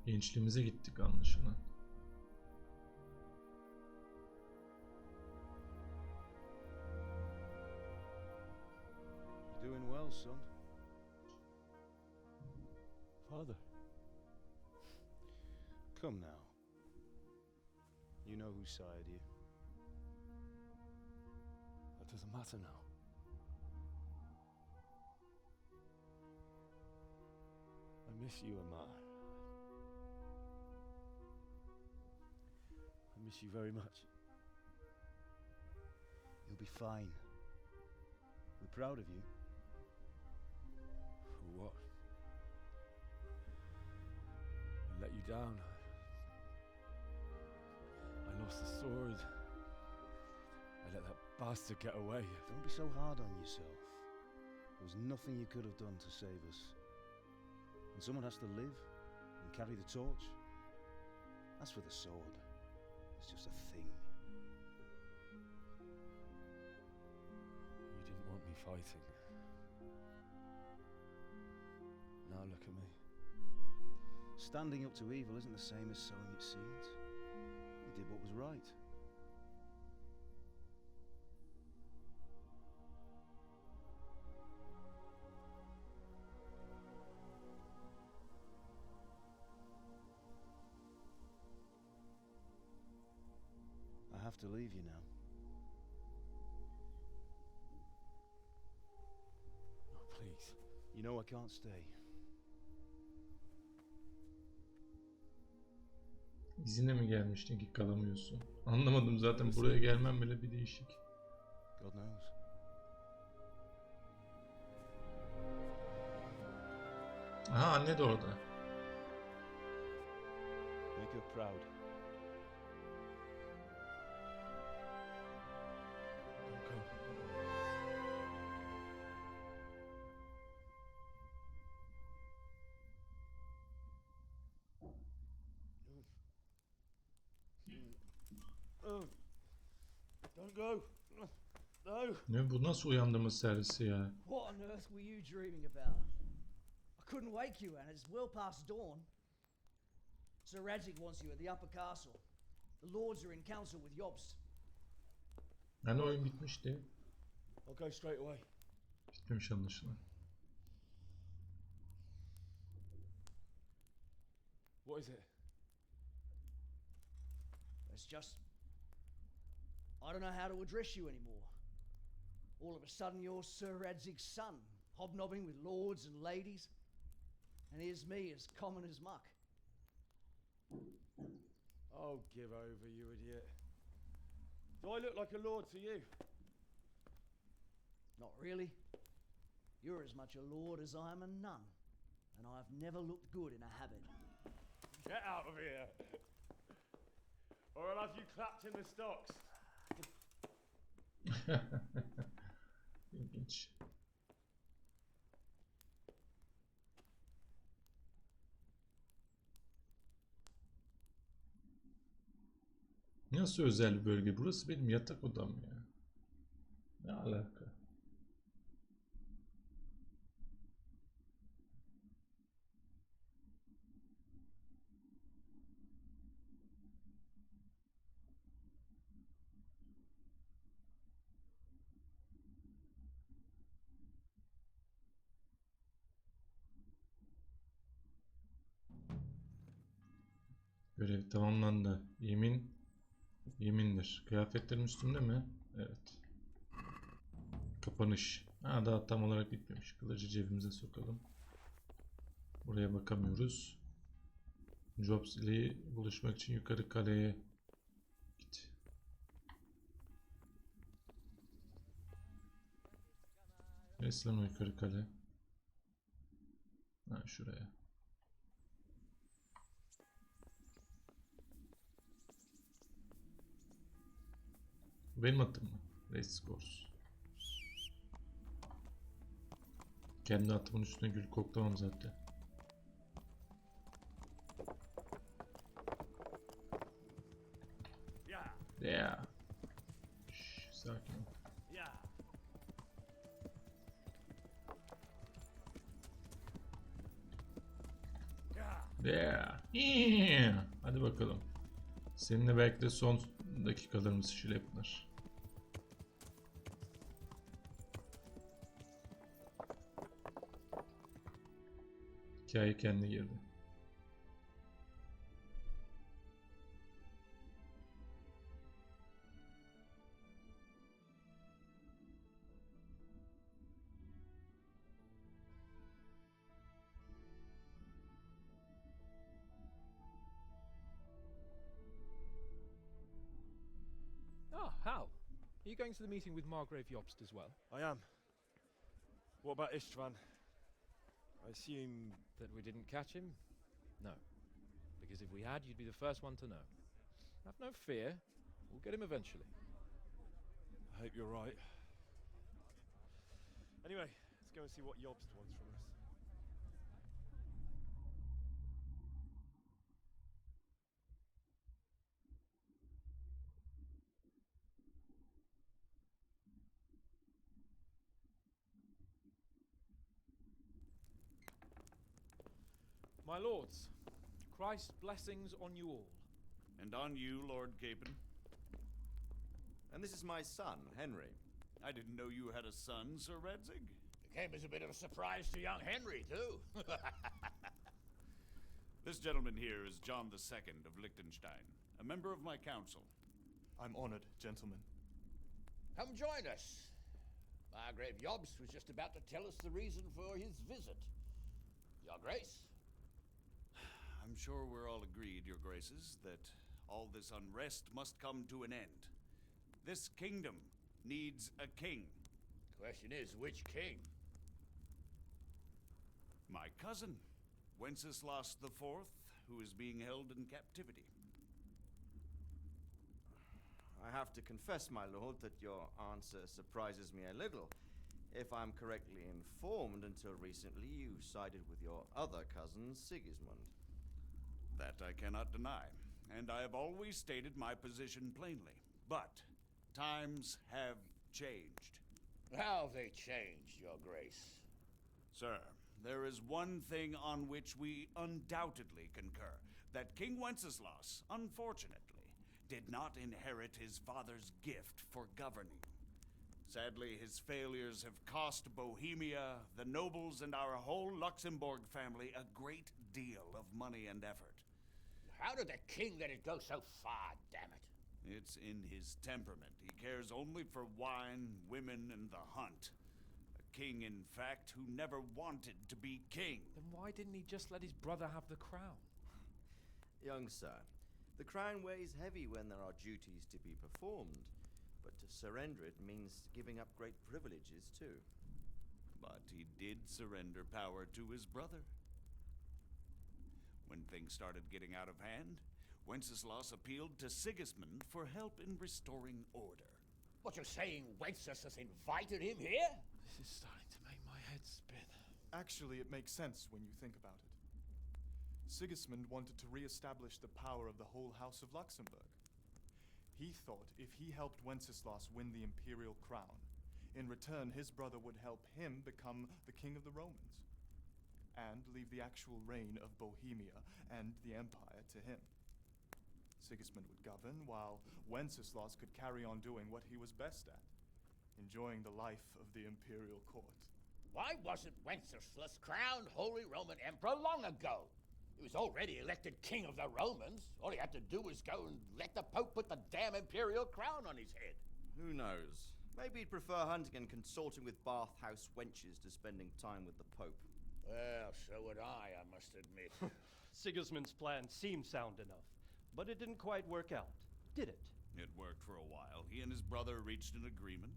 Gençliğimize gittik anlaşılan. You're doing well, son. Father. Come now. You know whose side you. That doesn't matter now. I miss you, Emma. I miss you very much. You'll be fine. We're proud of you. For what? I let you down. I lost the sword. I let that bastard get away. Don't be so hard on yourself. There was nothing you could have done to save us. And someone has to live and carry the torch. As for the sword, it's just a thing. You didn't want me fighting. Now look at me. Standing up to evil isn't the same as sowing its seeds. You did what was right. I have to leave you now. Oh, please. You know I can't stay. İzine mi gelmiştin ki kalamıyorsun? Anlamadım zaten, buraya gelmem bile bir değişik. God knows. Aha, anne de orada. Make her proud. Don't go. Don't go. No. Ne bu, nasıl uyandırma servisi ya? What on earth were you dreaming about? I couldn't wake you, and it's well past dawn. Sir Radzik wants you at the upper castle. The lords are in council with Yobst. Hani oyun bitmişti. I'll go straight away. Bitmemiş anlaşılan. What is it? It's just... I don't know how to address you anymore. All of a sudden you're Sir Radzig's son, hobnobbing with lords and ladies. And here's me as common as muck. Oh, give over, you idiot. Do I look like a lord to you? Not really. You're as much a lord as I am a nun. And I've never looked good in a habit. Get out of here! Or I'll have you clapped in the stocks. İlginç. Nasıl özel bir bölge? Burası benim yatak odam ya. Ne alaka? Görev tamamlandı. Yemindir. Kıyafetlerim üstümde mi? Evet. Kapanış. Ha, daha tam olarak bitmemiş. Kılıcı cebimize sokalım. Buraya bakamıyoruz. Jobs ile buluşmak için yukarı kaleye git. Neresi lan o yukarı kale? Ha, şuraya. Benim atım mı? Race course. Kendi atımın üstüne gül koklamam zaten. Yeah. Şş, sakin ol. Yeah. Hadi bakalım. Seninle belki de son dakikalarımız şöyle yapılır. Hikaye kendine girdi. Ah, Hal. Are you going to the meeting with Margrave Jobst as well? I am. What about Istvan? I assume... That we didn't catch him? No. Because if we had, you'd be the first one to know. Have no fear. We'll get him eventually. I hope you're right. Anyway, let's go and see what Jobst wants from us. My lords, Christ's blessings on you all. And on you, Lord Capon. And this is my son, Henry. I didn't know you had a son, Sir Redzig. It came as a bit of a surprise to young Henry, too. This gentleman here is John II of Liechtenstein, a member of my council. I'm honored, gentlemen. Come join us. Margrave Jobst was just about to tell us the reason for his visit. Your Grace? I'm sure we're all agreed, Your Graces, that all this unrest must come to an end. This kingdom needs a king. Question is, which king? My cousin, Wenceslas IV, who is being held in captivity. I have to confess, my lord, that your answer surprises me a little. If I'm correctly informed, until recently you sided with your other cousin, Sigismund. That I cannot deny, and I have always stated my position plainly. But times have changed. How have they changed, Your Grace? Sir, there is one thing on which we undoubtedly concur. That King Wenceslas, unfortunately, did not inherit his father's gift for governing. Sadly, his failures have cost Bohemia, the nobles, and our whole Luxembourg family a great deal of money and effort. How did the king let it go so far, damn it? It's in his temperament. He cares only for wine, women, and the hunt. A king, in fact, who never wanted to be king. Then why didn't he just let his brother have the crown? Young sir, the crown weighs heavy when there are duties to be performed, but to surrender it means giving up great privileges too. But he did surrender power to his brother. When things started getting out of hand, Wenceslas appealed to Sigismund for help in restoring order. What, you're saying Wenceslas invited him here? This is starting to make my head spin. Actually, it makes sense when you think about it. Sigismund wanted to re-establish the power of the whole House of Luxembourg. He thought if he helped Wenceslas win the imperial crown, in return his brother would help him become the king of the Romans, and leave the actual reign of Bohemia and the empire to him. Sigismund would govern, while Wenceslas could carry on doing what he was best at, enjoying the life of the imperial court. Why wasn't Wenceslas crowned Holy Roman Emperor long ago? He was already elected king of the Romans. All he had to do was go and let the Pope put the damn imperial crown on his head. Who knows? Maybe he'd prefer hunting and consorting with bathhouse wenches to spending time with the Pope. Well, so would I must admit. Sigismund's plan seemed sound enough, but it didn't quite work out, did it? It worked for a while. He and his brother reached an agreement.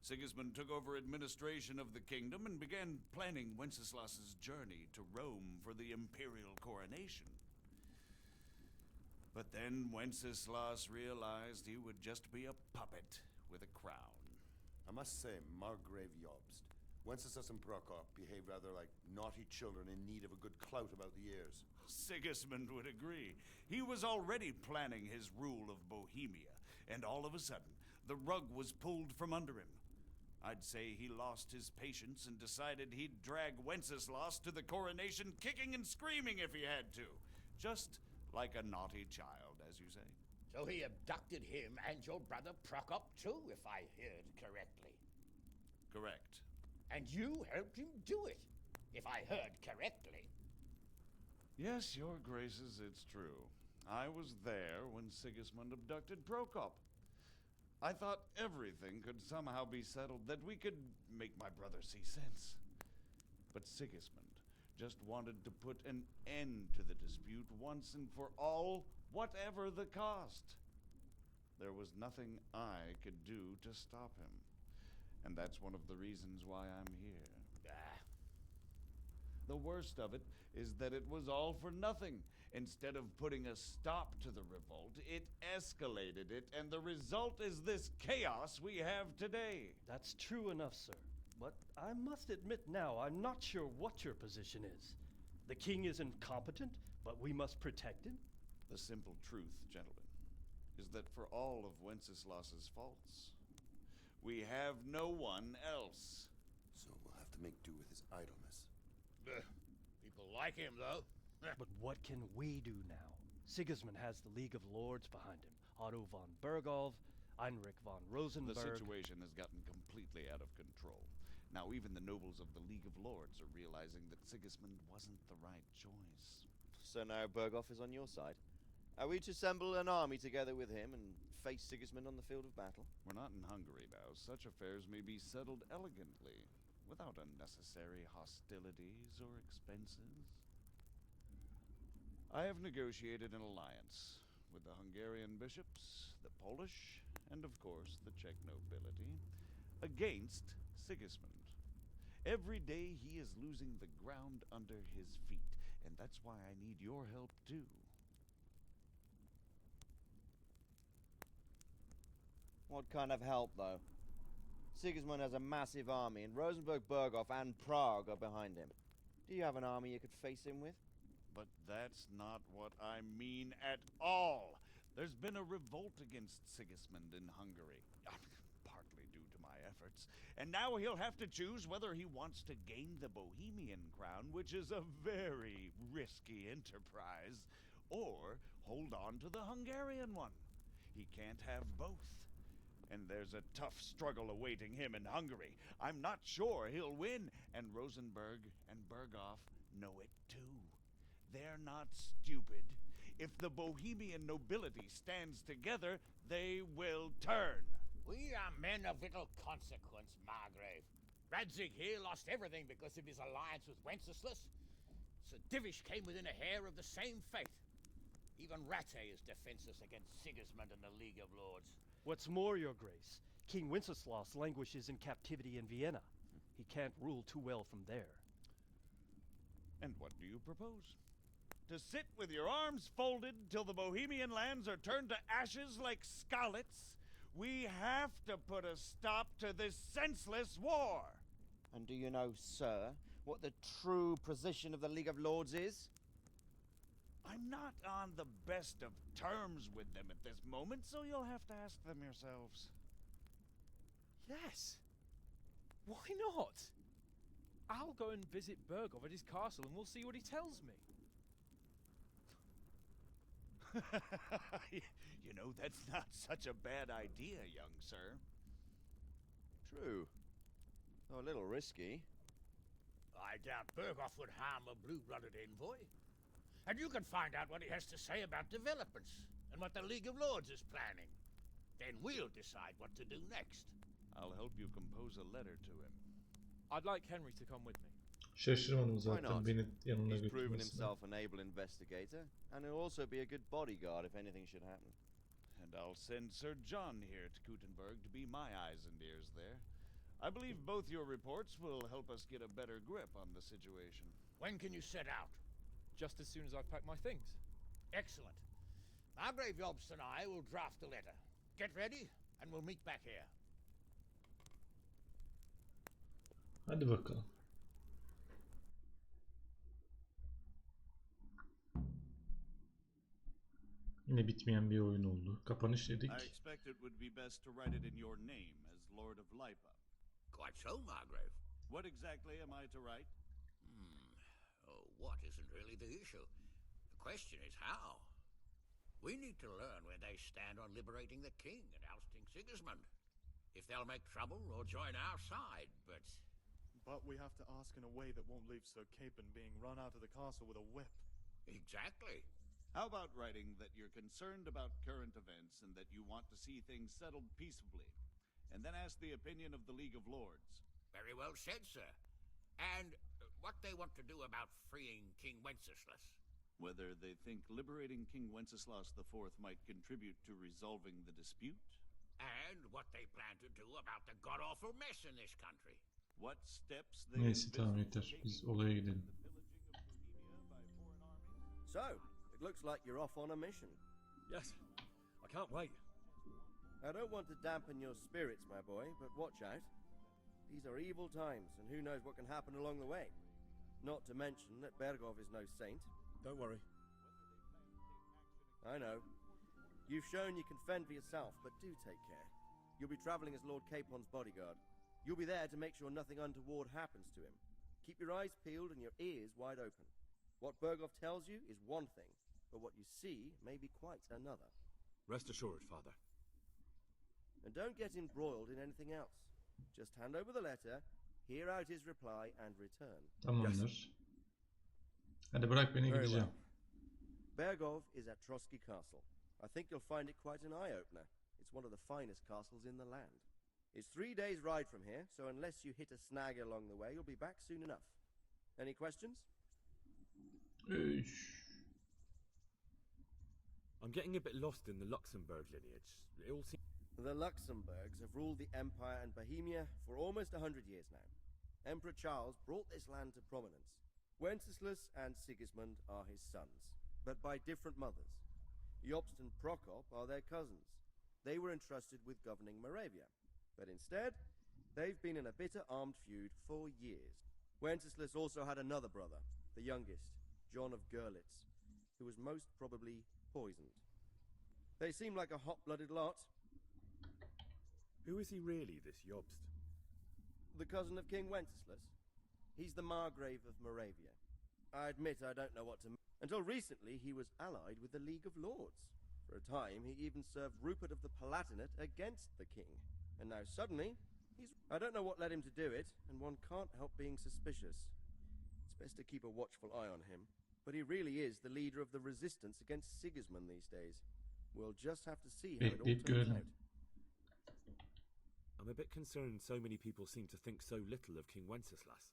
Sigismund took over administration of the kingdom and began planning Wenceslas's journey to Rome for the imperial coronation. But then Wenceslas realized he would just be a puppet with a crown. I must say, Margrave Jobst, Wenceslas and Prokop behave rather like naughty children in need of a good clout about the ears. Sigismund would agree. He was already planning his rule of Bohemia, and all of a sudden, the rug was pulled from under him. I'd say he lost his patience and decided he'd drag Wenceslas to the coronation kicking and screaming if he had to. Just like a naughty child, as you say. So he abducted him and your brother Prokop too, if I heard correctly. Correct. And you helped him do it, if I heard correctly. Yes, your graces, it's true. I was there when Sigismund abducted Prokop. I thought everything could somehow be settled, that we could make my brother see sense. But Sigismund just wanted to put an end to the dispute once and for all, whatever the cost. There was nothing I could do to stop him. And that's one of the reasons why I'm here. The worst of it is that it was all for nothing. Instead of putting a stop to the revolt, it escalated it, and the result is this chaos we have today. That's true enough, sir. But I must admit now, I'm not sure what your position is. The king is incompetent, but we must protect him? The simple truth, gentlemen, is that for all of Wenceslas's faults, we have no one else. So we'll have to make do with his idleness. People like him, though. But what can we do now? Sigismund has the League of Lords behind him. Otto von Bergholf, Heinrich von Rosenberg. The situation has gotten completely out of control. Now even the nobles of the League of Lords are realizing that Sigismund wasn't the right choice. So now Berghof is on your side. Are we to assemble an army together with him and face Sigismund on the field of battle? We're not in Hungary now. Such affairs may be settled elegantly, without unnecessary hostilities or expenses. I have negotiated an alliance with the Hungarian bishops, the Polish, and of course the Czech nobility, against Sigismund. Every day he is losing the ground under his feet, and that's why I need your help too. What kind of help, though? Sigismund has a massive army, and Rosenberg, Berghof, and Prague are behind him. Do you have an army you could face him with? But that's not what I mean at all. There's been a revolt against Sigismund in Hungary, partly due to my efforts, and now he'll have to choose whether he wants to gain the Bohemian crown, which is a very risky enterprise, or hold on to the Hungarian one. He can't have both. And there's a tough struggle awaiting him in Hungary. I'm not sure he'll win, and Rosenberg and Berghof know it too. They're not stupid. If the Bohemian nobility stands together, they will turn. We are men of little consequence, Margrave. Radzig here lost everything because of his alliance with Wenceslas. Sir Divish came within a hair of the same fate. Even Rattay is defenseless against Sigismund and the League of Lords. What's more, your grace, King Wenceslas languishes in captivity in Vienna. He can't rule too well from there. And what do you propose? To sit with your arms folded till the Bohemian lands are turned to ashes like scarlets? We have to put a stop to this senseless war. And do you know, sir, what the true position of the League of Lords is? I'm not on the best of terms with them at this moment, so you'll have to ask them yourselves. Yes. Why not? I'll go and visit Berghof at his castle and we'll see what he tells me. You know, that's not such a bad idea, young sir. True. Though a little risky. I doubt Berghof would harm a blue-blooded envoy. And you can find out what he has to say about developments and what the League of Lords is planning. Then we'll decide what to do next. I'll help you compose a letter to him. I'd like Henry to come with me. Şaşırmadım Why zaten not? beni yanına He's proven götürmesine. himself an able investigator, and he'll also be a good bodyguard if anything should happen. And I'll send Sir John here to Kuttenberg to be my eyes and ears there. I believe both your reports will help us get a better grip on the situation. When can you set out? Just as soon as I've packed my things. Excellent. Margrave Jobst and I will draft the letter. Get ready, and we'll meet back here. Hadi bakalım. Yine bitmeyen bir oyun oldu. Kapanış dedik. I expect it would be best to write it in your name as Lord of Lipa. Quite so, Margrave. What exactly am I to write? Oh, what isn't really the issue. The question is how. We need to learn where they stand on liberating the king and ousting Sigismund. If they'll make trouble or join our side, but... But we have to ask in a way that won't leave Sir Capon being run out of the castle with a whip. Exactly. How about writing that you're concerned about current events and that you want to see things settled peaceably, and then ask the opinion of the League of Lords? Very well said, sir. And what they want to do about freeing King Wenceslas. Whether they think liberating King Wenceslas IV might contribute to resolving the dispute? And what they plan to do about the god-awful mess in this country. What steps they Neyse tamam envisage yeter. taking Biz olaya gidelim. the pillaging of Bohemia by foreign armies? So, it looks like you're off on a mission. Yes, I can't wait. I don't want to dampen your spirits, my boy, but watch out. These are evil times, and who knows what can happen along the way. Not to mention that Bergov is no saint. Don't worry. I know. You've shown you can fend for yourself, but do take care. You'll be traveling as Lord Capon's bodyguard. You'll be there to make sure nothing untoward happens to him. Keep your eyes peeled and your ears wide open. What Bergov tells you is one thing, but what you see may be quite another. Rest assured, Father. And don't get embroiled in anything else. Just hand over the letter, hear out his reply, and return. Tamamdır. Hadi bırak beni Very gideceğim. well. Bergov is at Trotsky Castle. I think you'll find it quite an eye-opener. It's one of the finest castles in the land. It's 3 days' ride from here, so unless you hit a snag along the way, you'll be back soon enough. Any questions? I'm getting a bit lost in the Luxembourg lineage. It all seems... The Luxembourgs have ruled the Empire and Bohemia for almost 100 years now. Emperor Charles brought this land to prominence. Wenceslas and Sigismund are his sons, but by different mothers. Jobst and Prokop are their cousins. They were entrusted with governing Moravia, but instead, they've been in a bitter armed feud for years. Wenceslas also had another brother, the youngest, John of Görlitz, who was most probably poisoned. They seem like a hot-blooded lot. Who is he really, this Jobst? The cousin of King Wenceslas. He's the Margrave of Moravia. I admit I don't know what to... Until recently, he was allied with the League of Lords. For a time, he even served Rupert of the Palatinate against the king. And now suddenly, he's... I don't know what led him to do it, and one can't help being suspicious. It's best to keep a watchful eye on him. But he really is the leader of the resistance against Sigismund these days. We'll just have to see how it all turns out. I'm a bit concerned so many people seem to think so little of King Wenceslas.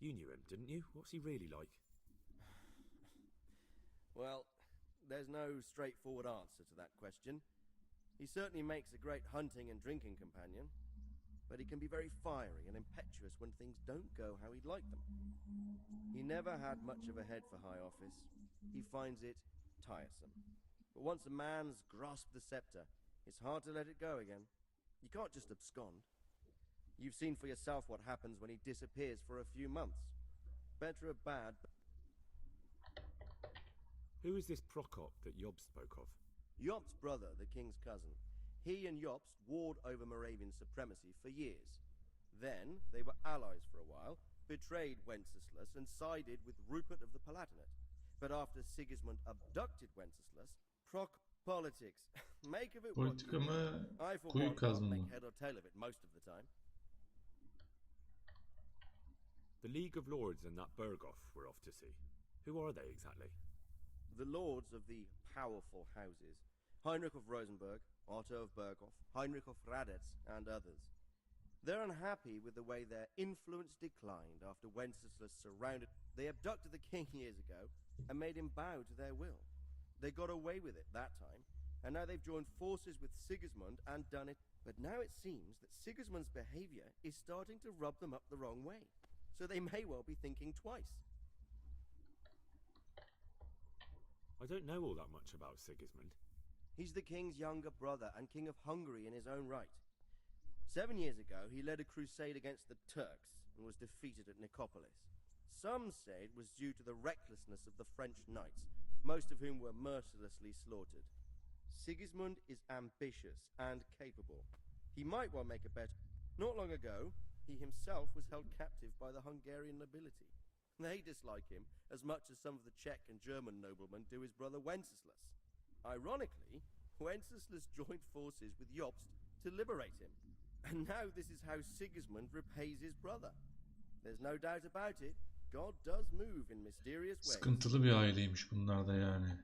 You knew him, didn't you? What's he really like? Well, there's no straightforward answer to that question. He certainly makes a great hunting and drinking companion, but he can be very fiery and impetuous when things don't go how he'd like them. He never had much of a head for high office. He finds it tiresome. But once a man's grasped the scepter, it's hard to let it go again. You can't just abscond. You've seen for yourself what happens when he disappears for a few months. Better or bad, but... Who is this Prokop that Jobst spoke of? Jobst's brother, the king's cousin. He and Jobst warred over Moravian supremacy for years. Then, they were allies for a while, betrayed Wenceslas and sided with Rupert of the Palatinate. But after Sigismund abducted Wenceslas, politics. Make of it what you Politika mı, will. I, for kuyu one, can't kazma make mı? head or tail of it most of the time. The League of Lords and that Bergov we're off to see. Who are they exactly? The lords of the powerful houses. Heinrich of Rosenberg, Otto of Berghof, Heinrich of Radetz, and others. They're unhappy with the way their influence declined after Wenceslas surrounded... They abducted the king years ago and made him bow to their will. They got away with it that time, and now they've joined forces with Sigismund and done it. But now it seems that Sigismund's behavior is starting to rub them up the wrong way. So they may well be thinking twice. I don't know all that much about Sigismund. He's the king's younger brother and king of Hungary in his own right. 7 years ago, he led a crusade against the Turks and was defeated at Nicopolis. Some say it was due to the recklessness of the French knights, most of whom were mercilessly slaughtered. Sigismund is ambitious and capable. He might well make a bet. Not long ago, He himself was held captive by the Hungarian nobility. They dislike him as much as some of the Czech and German noblemen do his brother Wenceslas. Ironically, Wenceslas joined forces with Jobst to liberate him. And now this is how Sigismund repays his brother. There's no doubt about it. God does move in mysterious ways. Sıkıntılı bir aileymiş bunlar da yani.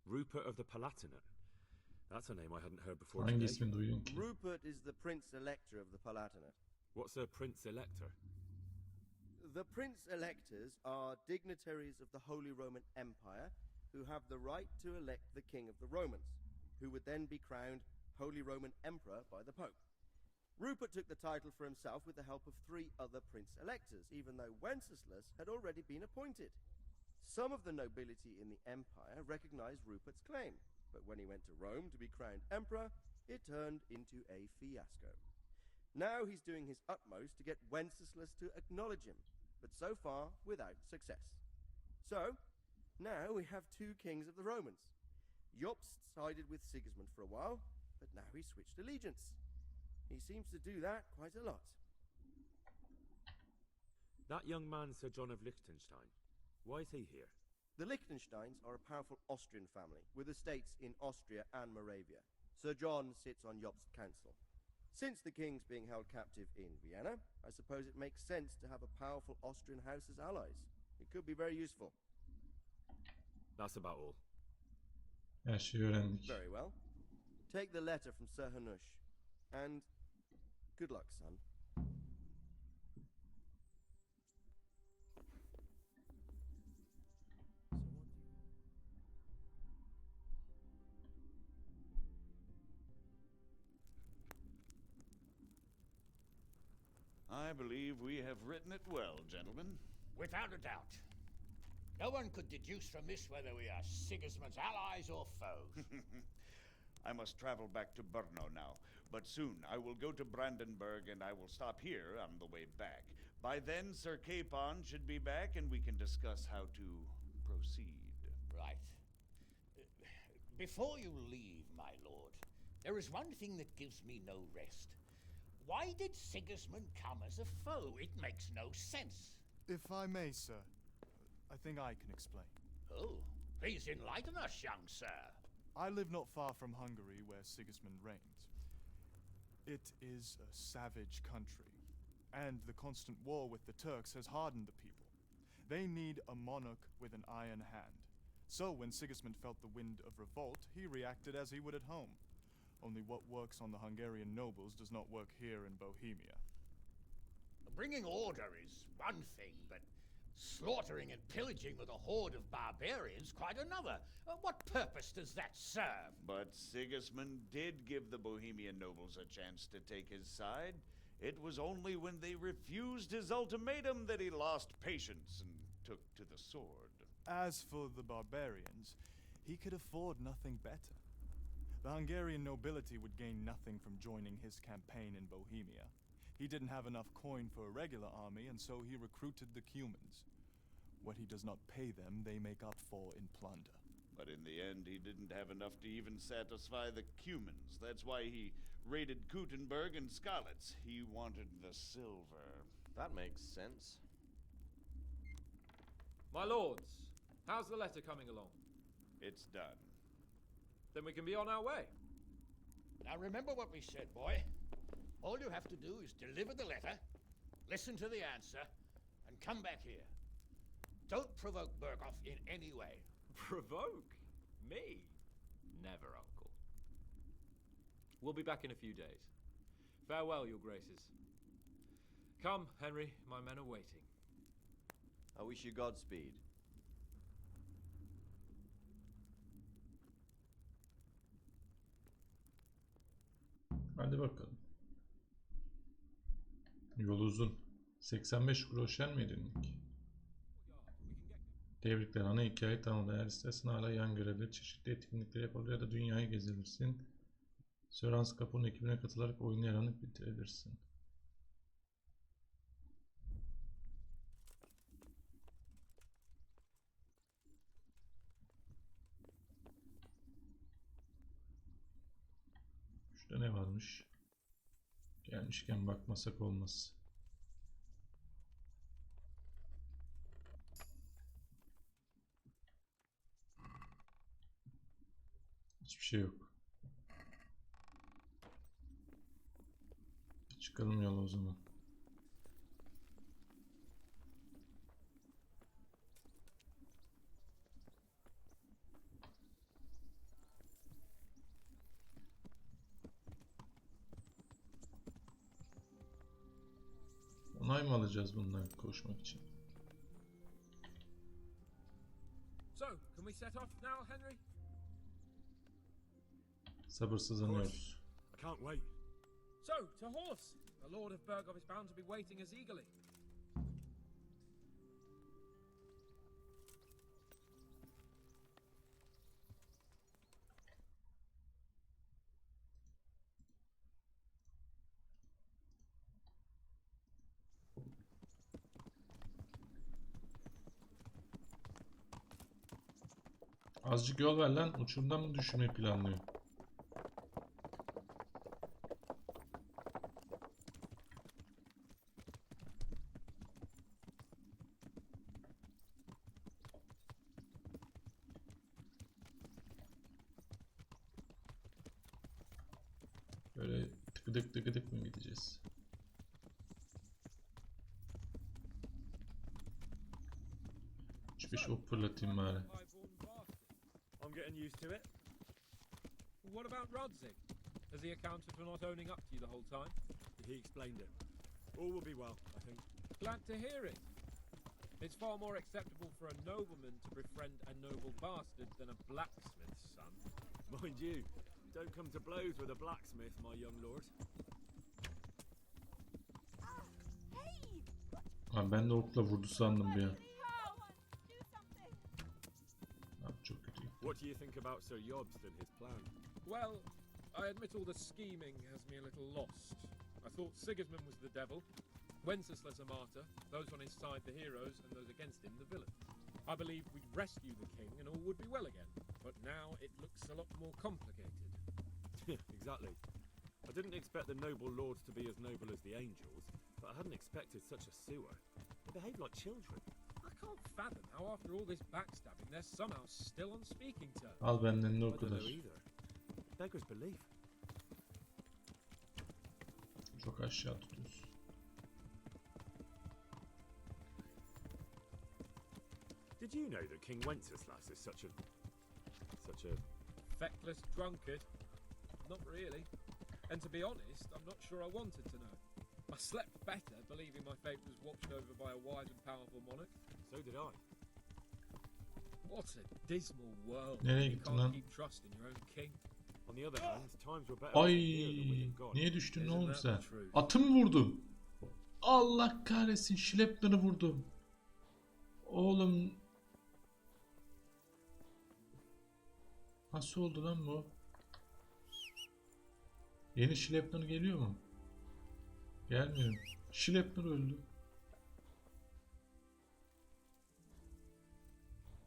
Rupert of the Palatinate. That's a name I hadn't heard before Hangi today. ismi duydun ki? Rupert is the Prince Elector of the Palatinate. What's a Prince Elector? The Prince Electors are dignitaries of the Holy Roman Empire who have the right to elect the King of the Romans, who would then be crowned Holy Roman Emperor by the Pope. Rupert took the title for himself with the help of 3 other Prince Electors, even though Wenceslas had already been appointed. Some of the nobility in the empire recognized Rupert's claim, but when he went to Rome to be crowned emperor, it turned into a fiasco. Now he's doing his utmost to get Wenceslas to acknowledge him, but so far without success. So, now we have 2 kings of the Romans. Jobst sided with Sigismund for a while, but now he's switched allegiance. He seems to do that quite a lot. That young man, Sir John of Liechtenstein. Why is he here? The Liechtensteins are a powerful Austrian family with estates in Austria and Moravia. Sir John sits on Jobst's council. Since the king's being held captive in Vienna, I suppose it makes sense to have a powerful Austrian house as allies. It could be very useful. That's about all. Her şeyi öğrendik. Very well. Take the letter from Sir Hanush. And good luck, son. I believe we have written it well, gentlemen. Without a doubt. No one could deduce from this whether we are Sigismund's allies or foes. I must travel back to Brno now, but soon I will go to Brandenburg and I will stop here on the way back. By then, Sir Capon should be back and we can discuss how to proceed. Right. Before you leave, my lord, there is one thing that gives me no rest. Why did Sigismund come as a foe? It makes no sense. If I may, sir, I think I can explain. Oh, please enlighten us, young sir. I live not far from Hungary, where Sigismund reigns. It is a savage country, and the constant war with the Turks has hardened the people. They need a monarch with an iron hand. So when Sigismund felt the wind of revolt, he reacted as he would at home. Only what works on the Hungarian nobles does not work here in Bohemia. Bringing order is one thing, but slaughtering and pillaging with a horde of barbarians quite another. What purpose does that serve? But Sigismund did give the Bohemian nobles a chance to take his side. It was only when they refused his ultimatum that he lost patience and took to the sword. As for the barbarians, he could afford nothing better. The Hungarian nobility would gain nothing from joining his campaign in Bohemia. He didn't have enough coin for a regular army, and so he recruited the Cumans. What he does not pay them, they make up for in plunder. But in the end, he didn't have enough to even satisfy the Cumans. That's why he raided Kuttenberg and Skalitz. He wanted the silver. That makes sense. My lords, how's the letter coming along? It's done. Then we can be on our way. Now remember what we said, boy. All you have to do is deliver the letter, listen to the answer, and come back here. Don't provoke Berghoff in any way. Provoke? Me? Never, Uncle. We'll be back in a few days. Farewell, your graces. Come, Henry, my men are waiting. I wish you Godspeed. Hadi bakalım. Yol uzun. 85 groşen mi edindik? Tebrikler, ana hikaye tamamladı. Eğer istersen hala yan görevleri, çeşitli etkinlikleri yapabilir ya da dünyayı gezilirsin. Sir Hans Capone ekibine katılarak oyunu yaranıp bitirebilirsin. Şurada ne varmış? Gelmişken bakmasak olmaz. Hiçbir şey yok. Çıkalım yola o zaman. Onay mı alacağız bundan koşmak için? So, can we set off now, Henry? Sabırsızlanıyoruz. I can't wait. So, to horse! The Lord of Burgov is bound to be waiting as eagerly. Azıcık yol ver lan. Uçurumdan mı düşürmeyi planlıyor? Böyle tıkıdık tıkıdık mı gideceğiz? Bir ok fırlatayım bari. I'm getting used to it. What about Rodzig? Has he accounted for not owning up to you the whole time? He explained it. All will be well, I think. Glad to hear it. It's far more acceptable for a nobleman to befriend a noble bastard than a blacksmith's son. Mind you, don't come to blows with a blacksmith, my young lord. Ha, ben de okla vurdu sandım bir an. Abi çok kötü. What do you think about Sir Yobst and his plan? Well, I admit all the scheming has me a little lost. I thought Sigismund was the devil, Wenceslas a martyr, those on his side the heroes, and those against him the villains. I believed we'd rescue the king and all would be well again, but now it looks a lot more complicated. Exactly. I didn't expect the noble lords to be as noble as the angels, but I hadn't expected such a sewer. They behave like children. I can't fathom how after all this backstabbing they're somehow still on speaking terms. Al benden de o I don't kadar. know either. Beggars belief. Çok aşağı tutuyoruz. Did you know that King Wenceslas is such a Feckless drunkard? Not really. And to be honest, I'm not sure I wanted to know. I slept better believing my fate was watched over by a wise and powerful monarch. So did I. What a dismal world. Nereye You gittin can't lan? keep trusting your own king. On the other hand, times were better Ay, here than when you're gone. niye düştün Isn't oğlum that sen? the truth? Atı mı vurdum? Allah kahretsin, Schleppner'ı vurdum. Oğlum. Nasıl oldu lan bu? Yeni Schleppner geliyor mu? Gelmiyor. Schleppner öldü.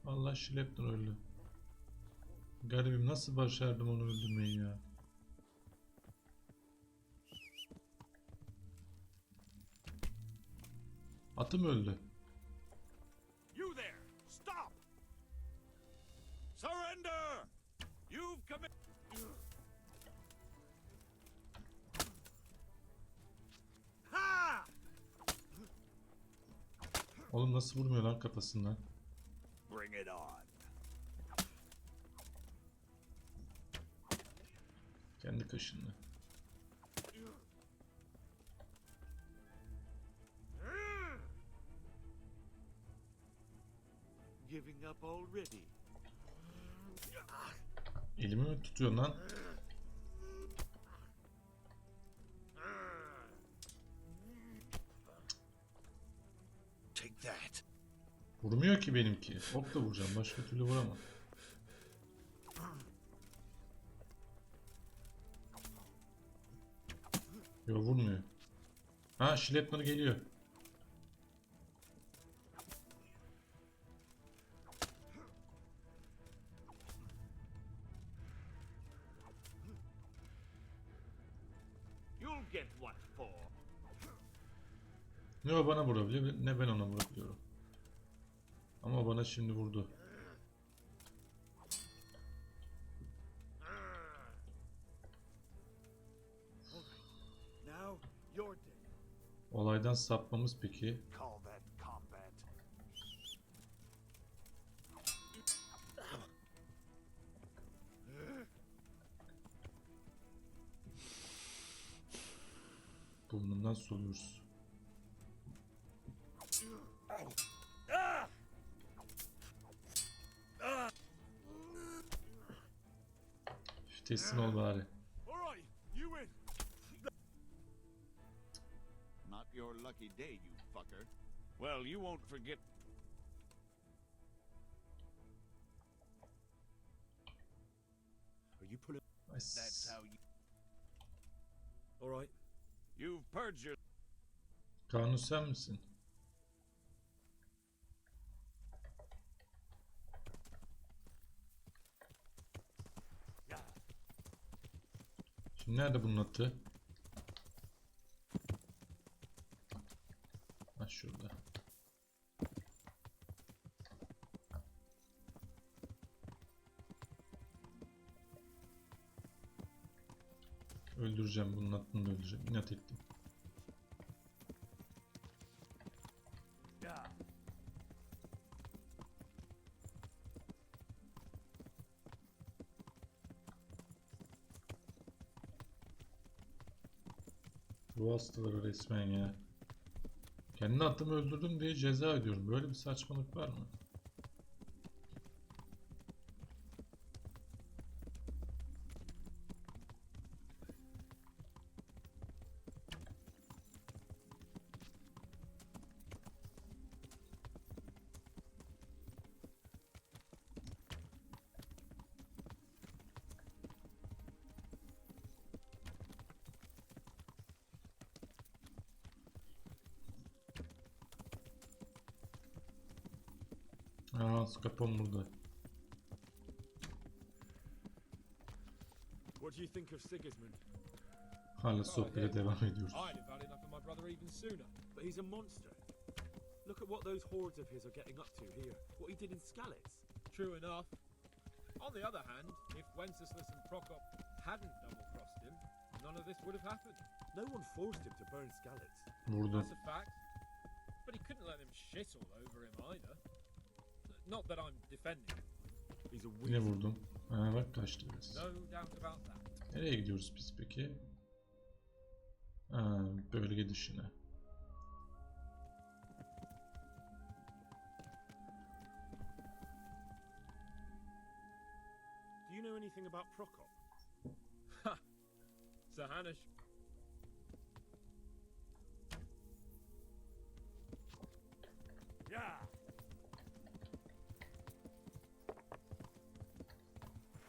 Allah, Schleppner öldü. Garibim, nasıl başardım onu öldürmeyi ya? Atım öldü. You there! Stop! Surrender! You've committed. Ha! Oğlum nasıl vurmuyor lan kafasından? Bring it on. Kendi kaşınla. Giving up already. Elimi mi tutuyorsun lan? Take that. Vurmuyor ki benimki. Ok da vuracağım. Başka türlü vuramam. Yo, vurmuyor. Ha, Schleppner geliyor. You'll get what for. Ne o bana vurabiliyor ne ben ona vurabiliyorum. Ama o bana şimdi vurdu. Olaydan sapmamız peki. Call that combat. Burnundan soluyoruz. Üf, teslim ol bari. All right, you win. Not your lucky day, you fucker. Well, you won't forget. Are you pulling? That's how you. All right. You've purged your. Kanun sen misin? Şimdi nerede bunun atı? Ha şurada. Öldüreceğim bunun atını da öldüreceğim. İnat ettim. Bu hastaları resmen ya. Kendi atımı öldürdüm diye ceza ödüyorum. Böyle bir saçmalık var mı? Aa, kapım burada. What do you think of Sigismund? Hala sohbete devam ediyoruz. I'd have had enough of my brother even sooner. But he's a monster. Look at what those hordes of his are getting up to here. What he did in Skalitz. True enough. On the other hand, if Wenceslas and Prokop hadn't double-crossed him, none of this would have happened. No one forced him to burn Skalitz. Vurdum. That's a fact. But he couldn't let them shit all over him either. Not that I'm defending him. He's a Yine weasel. vurdum. Ha bak kaçtı biraz. No doubt about that. Nereye gidiyoruz biz peki? Ha, bölge dışına. Do you know anything about Prokop? Ha! Sahanish. Yeah.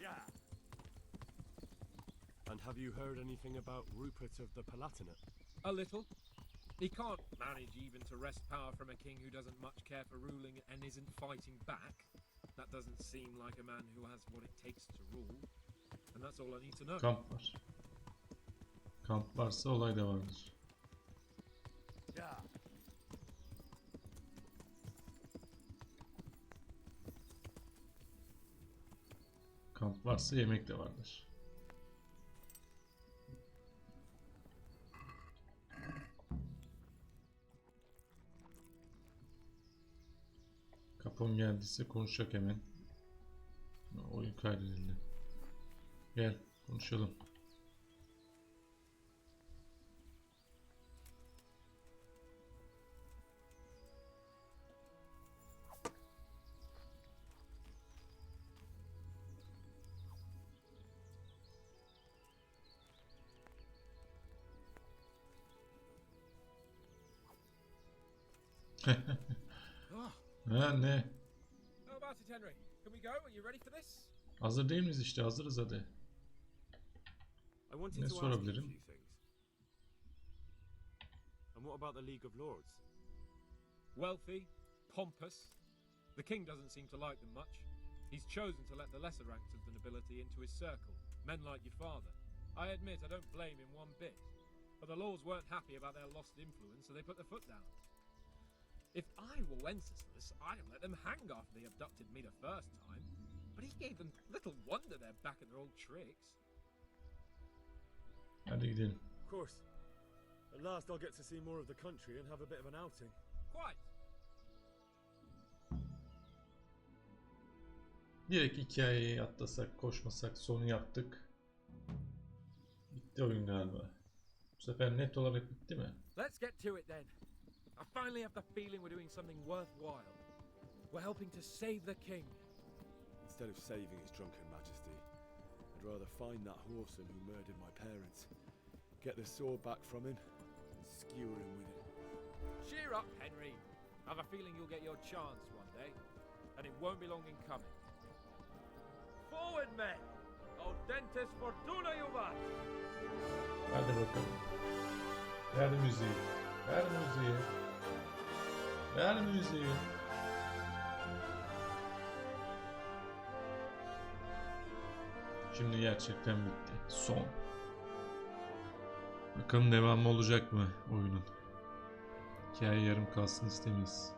Yeah. And have you heard anything about Rupert of the Palatinate? A little. He can't manage even to wrest power from a king who doesn't much care for ruling and isn't fighting back. That doesn't seem like a man who has what it takes to rule. And that's all I need to know. Kamp var. Kamp varsa olay da vardır. Yeah. Kamp varsa yemek de vardır. Kapım geldiyse konuşacak hemen. Oyun kaydedildi. Gel konuşalım. Ha ne? How about it, Henry? Can we go? Are you ready for this? Hazır değil miyiz işte? Hazırız hadi. I wanted Ne to ask you a sorabilirim? few things. And what about the League of Lords? Wealthy, pompous. The king doesn't seem to like them much. He's chosen to let the lesser ranks of the nobility into his circle, men like your father. I admit I don't blame him one bit. But the lords weren't happy about their lost influence, so they put their foot down. If I were Wenceslas, I'd have let them hang after they abducted me the first time. But he gave them little wonder they're back at their old tricks. Hadi gidelim. Of course. At last I'll get to see more of the country and have a bit of an outing. Quite. Direkt hikayeyi atlasak, koşmasak, sonu yaptık. Bitti oyun galiba. Bu sefer net olarak bitti mi? Let's get to it then. I finally have the feeling we're doing something worthwhile. We're helping to save the king. Instead of saving his drunken majesty, I'd rather find that whoreson who murdered my parents, get the sword back from him, and skewer him with it. Cheer up, Henry. I've a feeling you'll get your chance one day, and it won't be long in coming. Forward, men! Audentes fortuna juvat! Hadi bakalım. Ver müziği. Ver müziği. Ver müziği. Şimdi gerçekten bitti. Son. Bakalım devamı olacak mı oyunun? Hikaye yarım kalsın istemeyiz.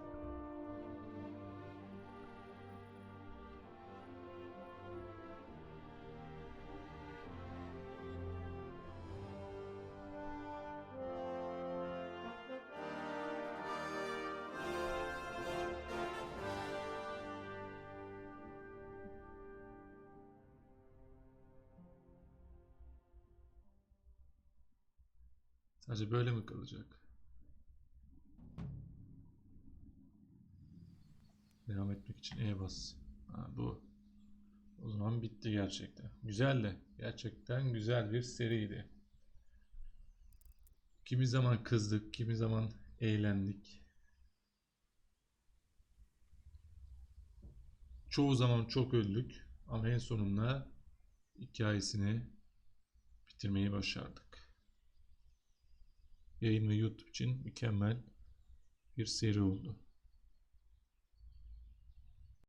Sadece böyle mi kalacak? Devam etmek için E bas. Ha, bu. O zaman bitti gerçekten. Güzel de. Gerçekten güzel bir seriydi. Kimi zaman kızdık, kimi zaman eğlendik. Çoğu zaman çok öldük. Ama en sonunda hikayesini bitirmeyi başardık. Yayın ve YouTube için mükemmel bir seri oldu.